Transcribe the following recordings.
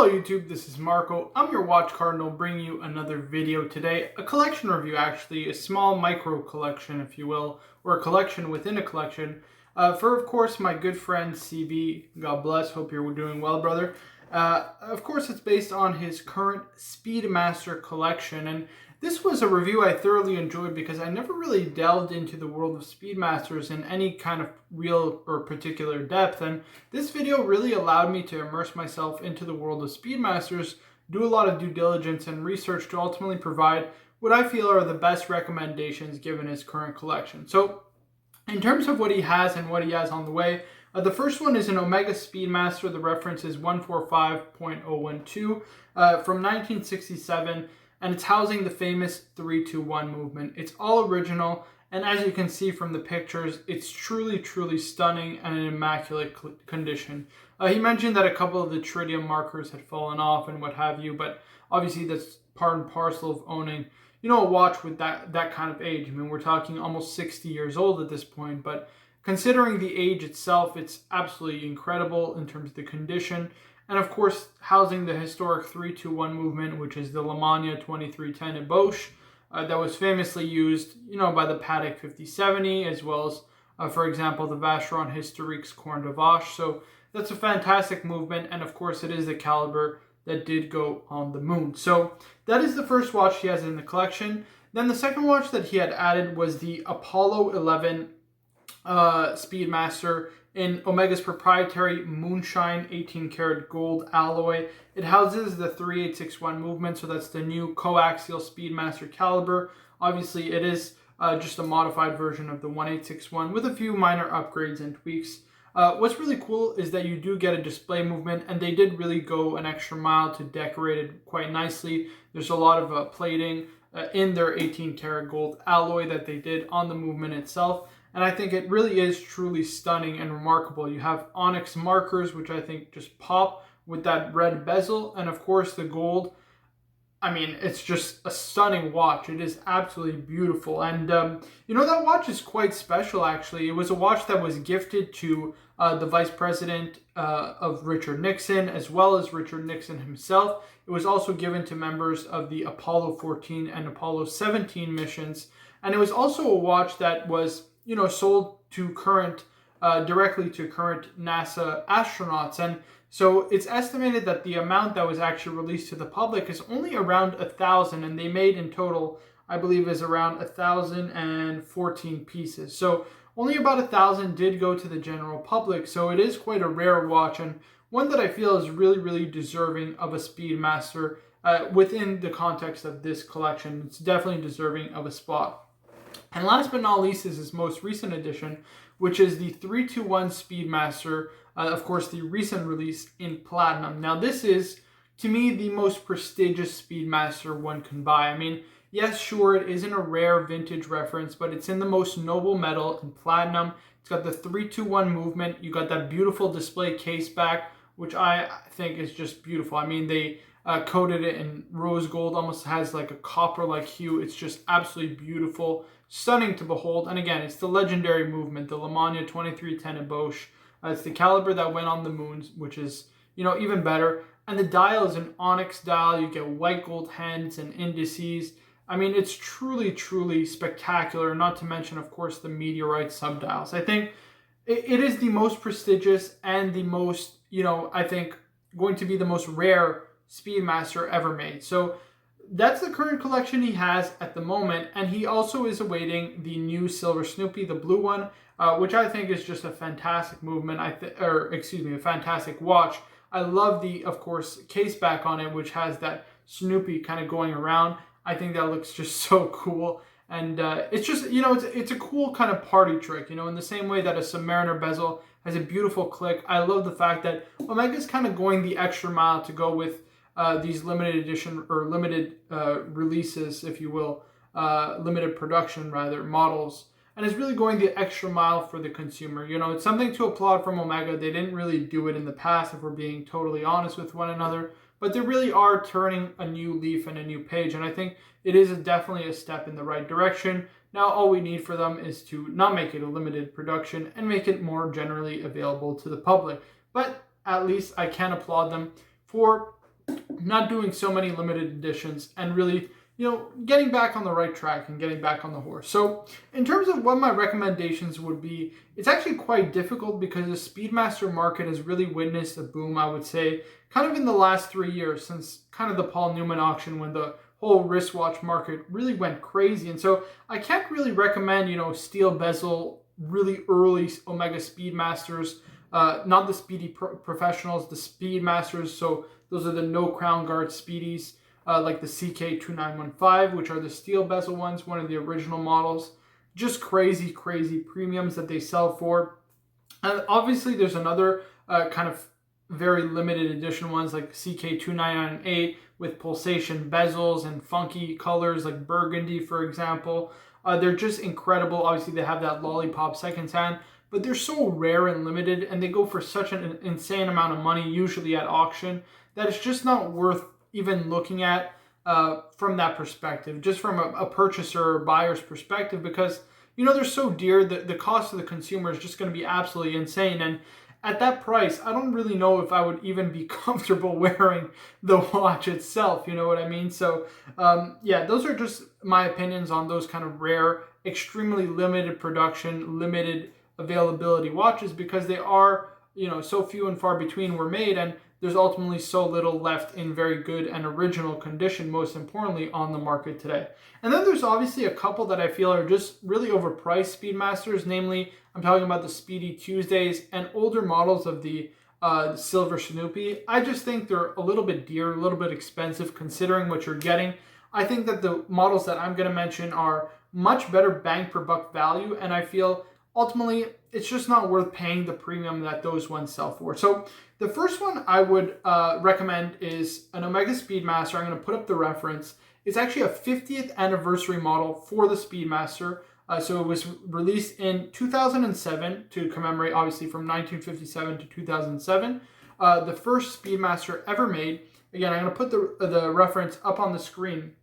Hello YouTube, this is Marco. I'm your watch cardinal bringing you another video today. A collection review actually, a small micro collection if you will, or a collection within a collection. For of course my good friend CB, God bless, hope you're doing well brother. Of course it's based on his current Speedmaster collection, and this was a review I thoroughly enjoyed because I never really delved into the world of Speedmasters in any kind of real or particular depth, and this video really allowed me to immerse myself into the world of Speedmasters, do a lot of due diligence and research to ultimately provide what I feel are the best recommendations given his current collection. So in terms of what he has and what he has on the way, the first one is an Omega Speedmaster. The reference is 145.012 from 1967. And it's housing the famous 3-2-1 movement. It's all original, and as you can see from the pictures, it's truly stunning and in immaculate condition. He mentioned that a couple of the tritium markers had fallen off and what have you, but obviously that's part and parcel of owning, a watch with that kind of age. I mean, we're talking almost 60 years old at this point, but considering the age itself, it's absolutely incredible in terms of the condition. And of course, housing the historic 3-2-1 movement, which is the Lemania 2310 at Bosch, that was famously used, by the Patek 5070, as well as, for example, the Vacheron Historiques Corne de Vache. So that's a fantastic movement, and of course, it is the caliber that did go on the moon. So that is the first watch he has in the collection. Then the second watch that he had added was the Apollo 11 Speedmaster in Omega's proprietary Moonshine 18 karat gold alloy. It houses the 3861 movement, so that's the new coaxial Speedmaster caliber. Obviously, it is just a modified version of the 1861 with a few minor upgrades and tweaks. What's really cool is that you do get a display movement, and they did really go an extra mile to decorate it quite nicely. There's a lot of plating in their 18 karat gold alloy that they did on the movement itself. And I think it really is truly stunning and remarkable. You have onyx markers, which I think just pop with that red bezel. And of course the gold. I mean, it's just a stunning watch. It is absolutely beautiful. And, that watch is quite special, actually. It was a watch that was gifted to the vice president of Richard Nixon, as well as Richard Nixon himself. It was also given to members of the Apollo 14 and Apollo 17 missions. And it was also a watch that was sold to directly to current NASA astronauts. And so it's estimated that the amount that was actually released to the public is only around 1,000, and they made in total, I believe, is around 1,014 pieces. So only about 1,000 did go to the general public. So it is quite a rare watch, and one that I feel is really deserving of a Speedmaster within the context of this collection. It's definitely deserving of a spot. And last but not least is his most recent edition, which is the 3-2-1 Speedmaster, of course the recent release in platinum. Now this is, to me, the most prestigious Speedmaster one can buy. I mean, yes, sure, it isn't a rare vintage reference, but it's in the most noble metal in platinum. It's got the 3-2-1 movement. You got that beautiful display case back, which I think is just beautiful. I mean, they coated it in rose gold, almost has like a copper-like hue. It's just absolutely beautiful, stunning to behold. And again, it's the legendary movement, the Lemania 2310 at Bosch. It's the caliber that went on the moons, which is, even better. And the dial is an onyx dial. You get white gold hands and indices. I mean, it's truly spectacular, not to mention, of course, the meteorite subdials. I think it is the most prestigious and the most, I think, going to be the most rare Speedmaster ever made. So that's the current collection he has at the moment, and he also is awaiting the new silver Snoopy, the blue one, which I think is just a fantastic movement. A fantastic watch. I love the, of course, case back on it, which has that Snoopy kind of going around. I think that looks just so cool, and it's just, it's a cool kind of party trick. In the same way that a Submariner bezel has a beautiful click. I love the fact that Omega's kind of going the extra mile to go with these limited edition or limited releases, if you will, limited production rather, models, and is really going the extra mile for the consumer. It's something to applaud from Omega. They didn't really do it in the past, if we're being totally honest with one another, but they really are turning a new leaf and a new page, and I think it is definitely a step in the right direction. Now all we need for them is to not make it a limited production and make it more generally available to the public. But at least I can applaud them for not doing so many limited editions, and really, getting back on the right track and getting back on the horse. So in terms of what my recommendations would be, it's actually quite difficult because the Speedmaster market has really witnessed a boom, I would say, kind of in the last 3 years since kind of the Paul Newman auction, when the whole wristwatch market really went crazy. And so I can't really recommend, steel bezel, really early Omega Speedmasters, not the Speedy Professionals, the Speedmasters. So those are the no crown guard Speedies, like the CK2915, which are the steel bezel ones, one of the original models. Just crazy, crazy premiums that they sell for. And obviously there's another kind of very limited edition ones like CK2998 with pulsation bezels and funky colors like burgundy, for example. They're just incredible. Obviously they have that lollipop second hand, but they're so rare and limited, and they go for such an insane amount of money, usually at auction, that it's just not worth even looking at from that perspective, just from a purchaser or buyer's perspective, because they're so dear that the cost to the consumer is just going to be absolutely insane. And at that price, I don't really know if I would even be comfortable wearing the watch itself, you know what I mean? So yeah, those are just my opinions on those kind of rare, extremely limited production, limited availability watches, because they are, so few and far between were made, and there's ultimately so little left in very good and original condition, most importantly, on the market today. And then there's obviously a couple that I feel are just really overpriced Speedmasters, namely, I'm talking about the Speedy Tuesdays and older models of the Silver Snoopy. I just think they're a little bit dear, a little bit expensive considering what you're getting. I think that the models that I'm going to mention are much better bang per buck value, and I feel ultimately it's just not worth paying the premium that those ones sell for. So the first one I would recommend is an Omega Speedmaster. I'm going to put up the reference. It's actually a 50th anniversary model for the Speedmaster. So it was released in 2007 to commemorate, obviously, from 1957 to 2007. The first Speedmaster ever made. Again, I'm going to put the reference up on the screen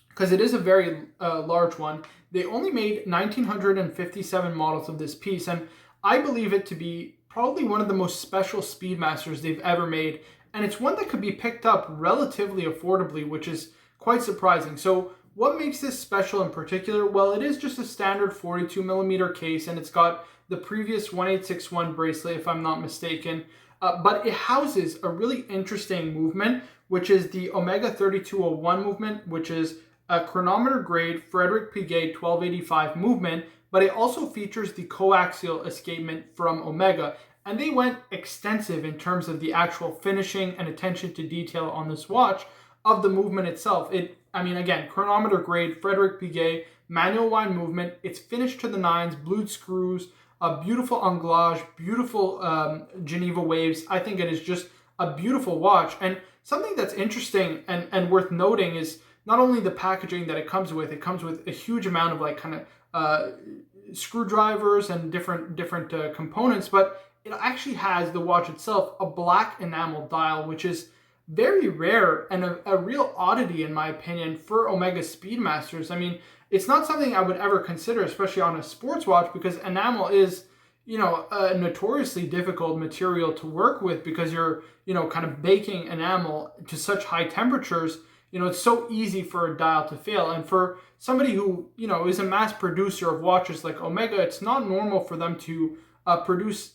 because it is a very large one. They only made 1,957 models of this piece, and I believe it to be probably one of the most special Speedmasters they've ever made, and it's one that could be picked up relatively affordably, which is quite surprising. So what makes this special in particular? Well, it is just a standard 42mm case, and it's got the previous 1861 bracelet, if I'm not mistaken, but it houses a really interesting movement, which is the Omega 3201 movement, which is a chronometer grade Frederick Piguet 1285 movement, but it also features the coaxial escapement from Omega. And they went extensive in terms of the actual finishing and attention to detail on this watch of the movement itself. Again, chronometer grade Frederick Piguet, manual wind movement. It's finished to the nines, blued screws, a beautiful anglage, beautiful Geneva waves. I think it is just a beautiful watch. And something that's interesting and worth noting is not only the packaging that it comes with a huge amount of like kind of screwdrivers and different components, but it actually has, the watch itself, a black enamel dial, which is very rare and a real oddity in my opinion for Omega Speedmasters. I mean, it's not something I would ever consider, especially on a sports watch, because enamel is, a notoriously difficult material to work with because you're, kind of baking enamel to such high temperatures. It's so easy for a dial to fail. And for somebody who, is a mass producer of watches like Omega, it's not normal for them to produce,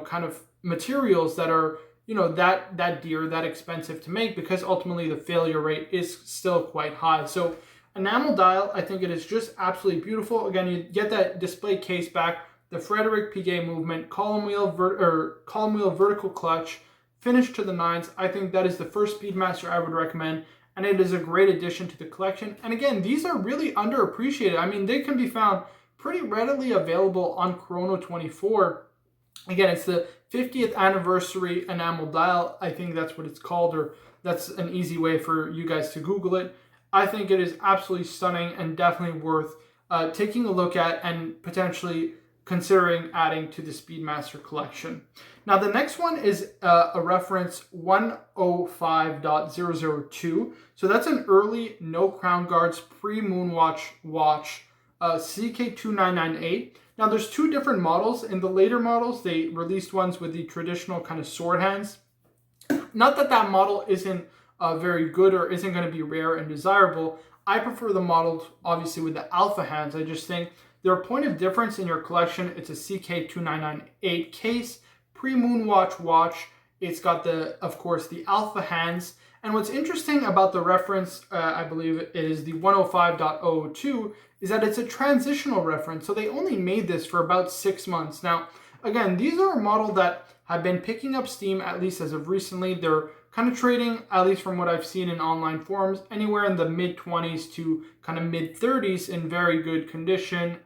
kind of materials that are, that dear, that expensive to make, because ultimately the failure rate is still quite high. So enamel dial, I think it is just absolutely beautiful. Again, you get that display case back, the Frederick Piguet movement, column wheel vertical clutch, finished to the nines. I think that is the first Speedmaster I would recommend, and it is a great addition to the collection. And again, these are really underappreciated. I mean, they can be found pretty readily available on Chrono24. Again, it's the 50th anniversary enamel dial. I think that's what it's called, or that's an easy way for you guys to Google it. I think it is absolutely stunning and definitely worth taking a look at and potentially considering adding to the Speedmaster collection. Now, the next one is a reference 105.002. So that's an early no crown guards pre-Moonwatch watch, CK2998. Now, there's two different models. In the later models, they released ones with the traditional kind of sword hands. Not that that model isn't very good or isn't going to be rare and desirable. I prefer the models, obviously, with the alpha hands. I just think they're a point of difference in your collection. It's a CK2998 case, pre-Moonwatch watch. It's got of course, the alpha hands. And what's interesting about the reference, I believe it is the 105.002, is that it's a transitional reference. So they only made this for about 6 months. Now, again, these are a model that have been picking up steam, at least as of recently. They're kind of trading, at least from what I've seen in online forums, anywhere in the mid-20s to kind of mid-30s in very good condition.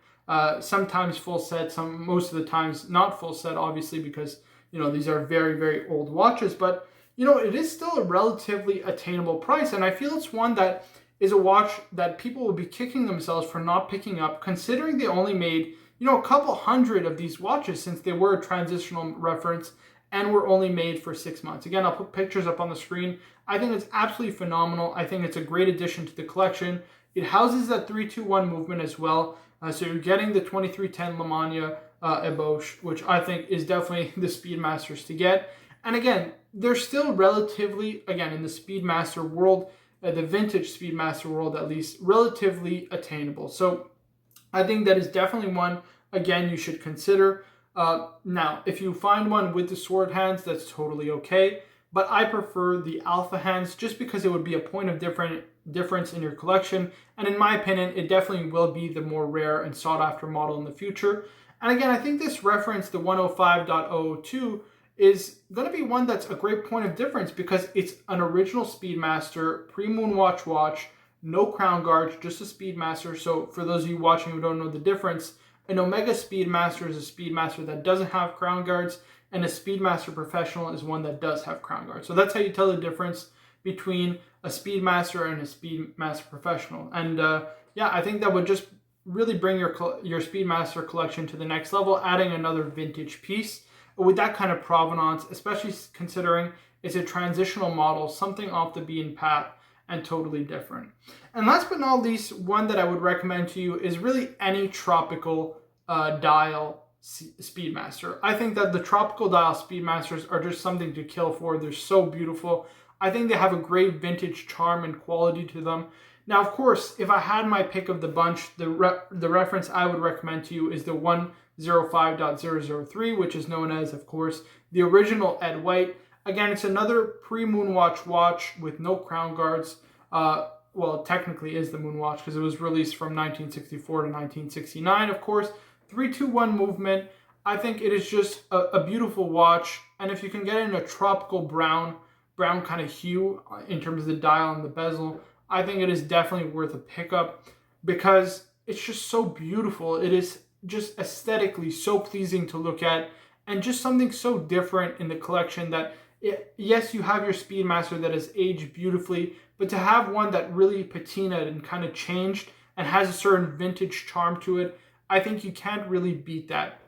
Sometimes full set, most of the times not full set, obviously, because, these are very, very old watches. But, it is still a relatively attainable price. And I feel it's one that is a watch that people will be kicking themselves for not picking up, considering they only made, a couple hundred of these watches since they were a transitional reference and were only made for 6 months. Again, I'll put pictures up on the screen. I think it's absolutely phenomenal. I think it's a great addition to the collection. It houses that 321 movement as well. So you're getting the 2310 Lemania Eboche, which I think is definitely the Speedmasters to get. And again, they're still relatively, again, in the Speedmaster world, the vintage Speedmaster world at least, relatively attainable. So I think that is definitely one, again, you should consider. Now, if you find one with the sword hands, that's totally okay. But I prefer the alpha hands just because it would be a point of difference in your collection. And in my opinion, it definitely will be the more rare and sought after model in the future. And again, I think this reference, the 105.002, is going to be one that's a great point of difference because it's an original Speedmaster, pre-Moonwatch watch, no crown guards, just a Speedmaster. So for those of you watching who don't know the difference, an Omega Speedmaster is a Speedmaster that doesn't have crown guards, and a Speedmaster Professional is one that does have crown guards. So that's how you tell the difference between a Speedmaster and a Speedmaster Professional. And yeah, I think that would just really bring your Speedmaster collection to the next level, adding another vintage piece with that kind of provenance, especially considering it's a transitional model, something off the beaten path and totally different. And last but not least, one that I would recommend to you is really any tropical dial Speedmaster. I think that the tropical dial Speedmasters are just something to kill for. They're so beautiful. I think they have a great vintage charm and quality to them. Now, of course, if I had my pick of the bunch, the reference I would recommend to you is the 105.003, which is known as, of course, the original Ed White. Again, it's another pre-Moonwatch watch with no crown guards. Well, technically is the Moonwatch because it was released from 1964 to 1969, of course. 321 movement. I think it is just a beautiful watch. And if you can get it in a tropical brown kind of hue in terms of the dial and the bezel, I think it is definitely worth a pickup because it's just so beautiful. It is just aesthetically so pleasing to look at and just something so different in the collection that, yes, you have your Speedmaster that has aged beautifully, but to have one that really patinaed and kind of changed and has a certain vintage charm to it, I think you can't really beat that.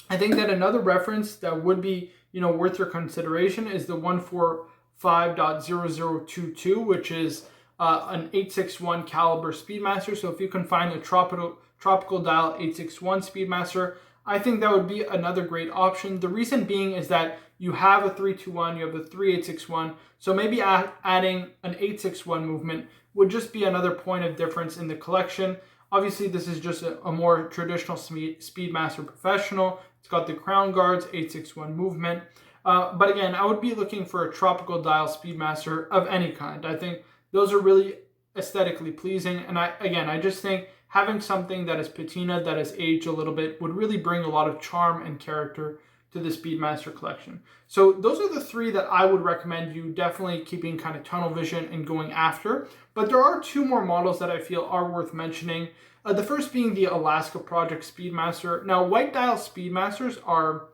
I think that another reference that would be, worth your consideration is the 145.0022, which is an 861 caliber Speedmaster. So if you can find a tropical dial 861 Speedmaster, I think that would be another great option. The reason being is that you have a 321, you have a 3861, so maybe adding an 861 movement would just be another point of difference in the collection. Obviously, this is just a more traditional Speedmaster Professional. It's got the crown guards, 861 movement. But again, I would be looking for a tropical dial Speedmaster of any kind. I think those are really aesthetically pleasing. And I just think having something that is patina, that has aged a little bit, would really bring a lot of charm and character to the Speedmaster collection. So those are the three that I would recommend you definitely keeping kind of tunnel vision and going after. But there are two more models that I feel are worth mentioning. The first being the Alaska Project Speedmaster. Now, white dial Speedmasters are,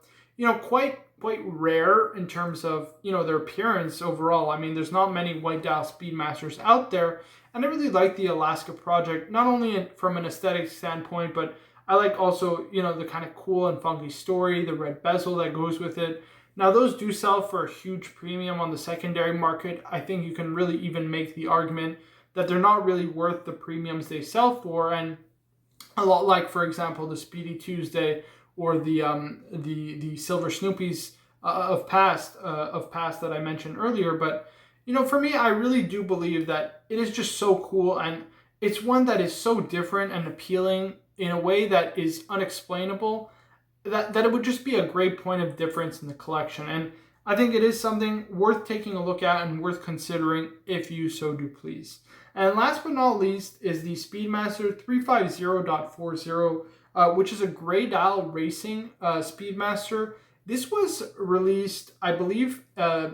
quite rare in terms of, their appearance overall. I mean, there's not many white dial Speedmasters out there. And I really like the Alaska Project, not only from an aesthetic standpoint, but I like also, the kind of cool and funky story, the red bezel that goes with it. Now, those do sell for a huge premium on the secondary market. I think you can really even make the argument that they're not really worth the premiums they sell for. And a lot like, for example, the Speedy Tuesday or the Silver Snoopies of past that I mentioned earlier. But for me, I really do believe that it is just so cool, and it's one that is so different and appealing in a way that is unexplainable, that it would just be a great point of difference in the collection. And I think it is something worth taking a look at and worth considering if you so do please. And last but not least is the Speedmaster 350.40, which is a gray dial racing Speedmaster. This was released, I believe,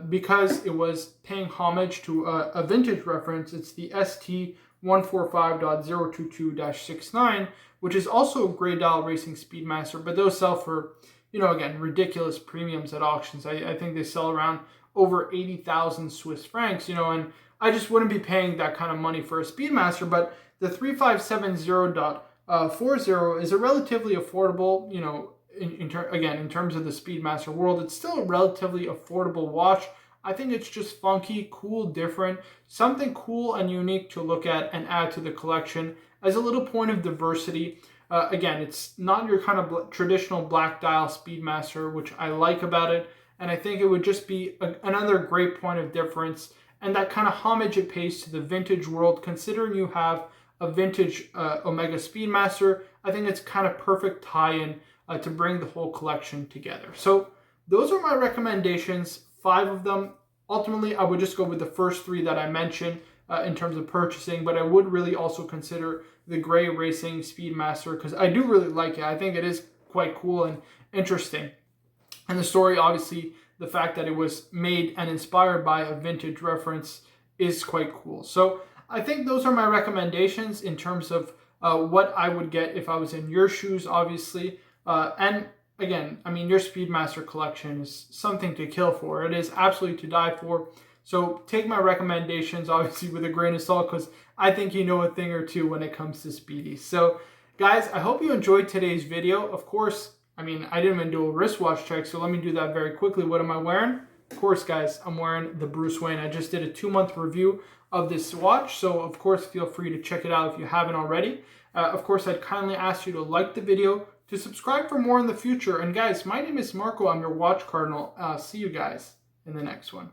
because it was paying homage to a vintage reference. It's the ST 145.022-69, which is also a gray dial racing Speedmaster, but those sell for, again, ridiculous premiums at auctions. I think they sell around over 80,000 Swiss francs, and I just wouldn't be paying that kind of money for a Speedmaster. But the 3570.40 is a relatively affordable, in terms of the Speedmaster world, it's still a relatively affordable watch. I think it's just funky, cool, different, something cool and unique to look at and add to the collection as a little point of diversity. Again, it's not your kind of traditional black dial Speedmaster, which I like about it, and I think it would just be another great point of difference, and that kind of homage it pays to the vintage world. Considering you have a vintage Omega Speedmaster, I think it's kind of perfect tie-in to bring the whole collection together. So those are my recommendations, 5 of them. Ultimately, I would just go with the first 3 that I mentioned in terms of purchasing, but I would really also consider the gray racing Speedmaster because I do really like it. I think it is quite cool and interesting. And the story, obviously, the fact that it was made and inspired by a vintage reference is quite cool. So I think those are my recommendations in terms of what I would get if I was in your shoes, obviously. And again, I mean, your Speedmaster collection is something to kill for. It is absolutely to die for. So take my recommendations, obviously, with a grain of salt, because I think you know a thing or two when it comes to Speedies. So guys, I hope you enjoyed today's video. Of course, I mean, I didn't even do a wristwatch check, so let me do that very quickly. What am I wearing? Of course, guys, I'm wearing the Bruce Wayne. I just did a 2-month review of this watch, so of course, feel free to check it out if you haven't already. Of course, I'd kindly ask you to like the video, to subscribe for more in the future. And guys, my name is Marco. I'm your Watch Cardinal. See you guys in the next one.